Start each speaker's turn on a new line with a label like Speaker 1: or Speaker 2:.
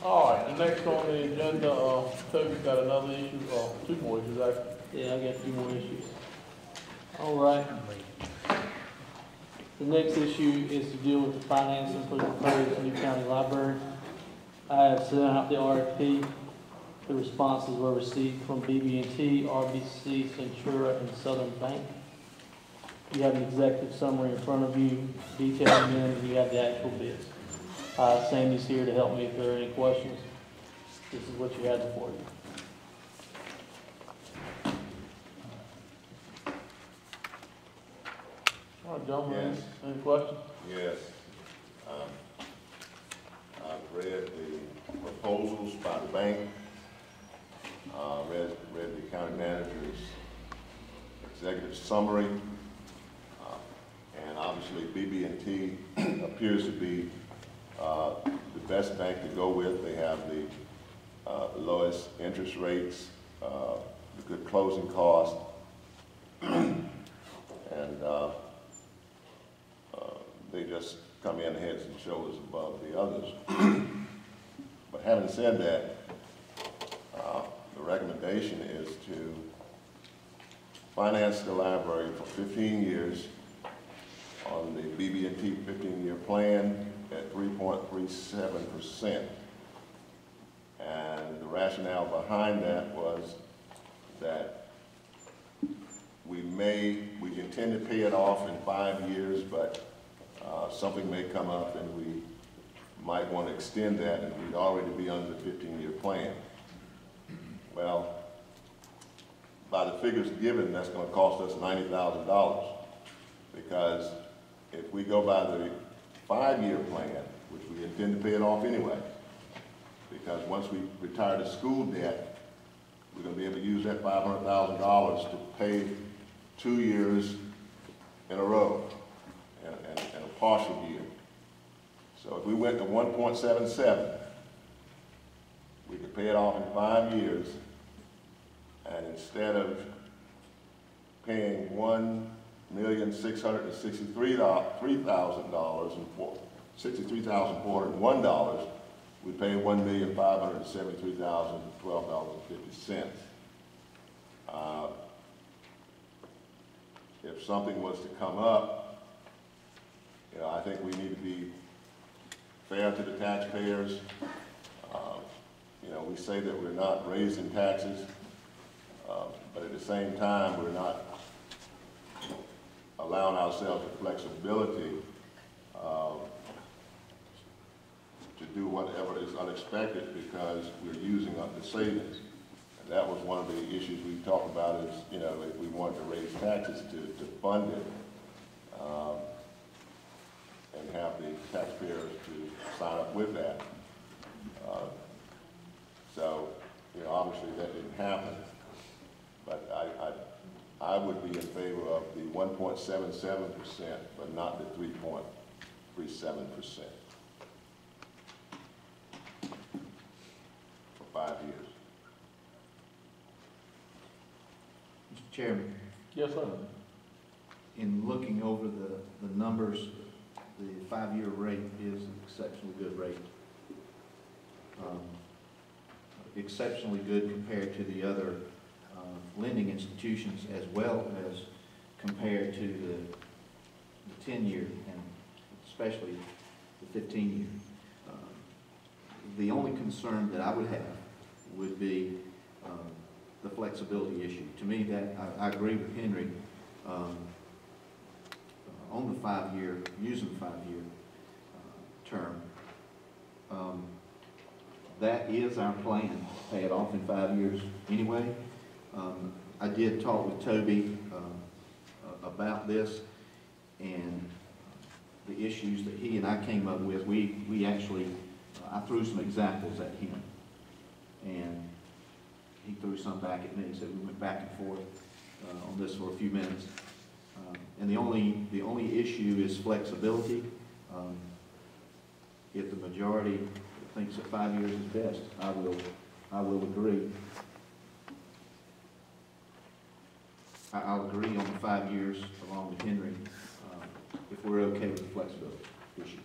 Speaker 1: All right, the next on the agenda, Toby's got another issue, two more issues actually.
Speaker 2: Yeah, I got a few more issues. All right. The next issue is to deal with the financing for the proposed new county library. I have sent out the RFP. The responses were received from BB&T, RBC, Centura, and Southern Bank. You have an executive summary in front of you detailing them, and you have the actual bids. Sandy's here to help me if there are any questions. This is what you had before you. All right, gentlemen,
Speaker 3: Yes.
Speaker 1: any questions?
Speaker 3: Yes. I've read the proposals by the bank, read the county manager's executive summary, and obviously BB&T appears to be the best bank to go with. They have the lowest interest rates, the good closing cost, and they just come in heads and shoulders above the others. But having said that, the recommendation is to finance the library for 15 years on the BB&T 15-year plan at 3.37%. And the rationale behind that was that we intend to pay it off in 5 years, but something may come up and we might want to extend that, and we'd already be under the 15-year plan. Well, by the figures given, that's going to cost us $90,000, because if we go by the 5-year plan, which we intend to pay it off anyway, because once we retire the school debt, we're going to be able to use that $500,000 to pay 2 years in a row and a partial year. So if we went to 1.77, we could pay it off in 5 years, and instead of paying $1,663,401, we pay $1,573,012.50. If something was to come up, I think we need to be fair to the taxpayers. We say that we're not raising taxes, but at the same time, we're not allowing ourselves the flexibility to do whatever is unexpected, because we're using up the savings. And that was one of the issues we talked about is, if we wanted to raise taxes to fund it, and have the taxpayers to sign up with that. So, obviously that didn't happen, but I would be in favor of the 1.77%, but not the 3.37% for 5 years.
Speaker 4: Mr. Chairman,
Speaker 1: Yes, sir.
Speaker 4: in looking over the numbers, the 5-year rate is an exceptionally good rate. Exceptionally good compared to the other lending institutions, as well as compared to the 10-year and especially the 15-year. The only concern that I would have would be the flexibility issue. To me, that I agree with Henry on the 5-year, using the 5-year term. That is our plan, to pay it off in 5 years anyway. I did talk with Toby about this, and the issues that he and I came up with. We actually, I threw some examples at him, and he threw some back at me, so we went back and forth on this for a few minutes. And the only issue is flexibility. If the majority thinks that 5 years is best, I will agree. I'll agree on the 5 years along with Henry if we're okay with the flexibility issue.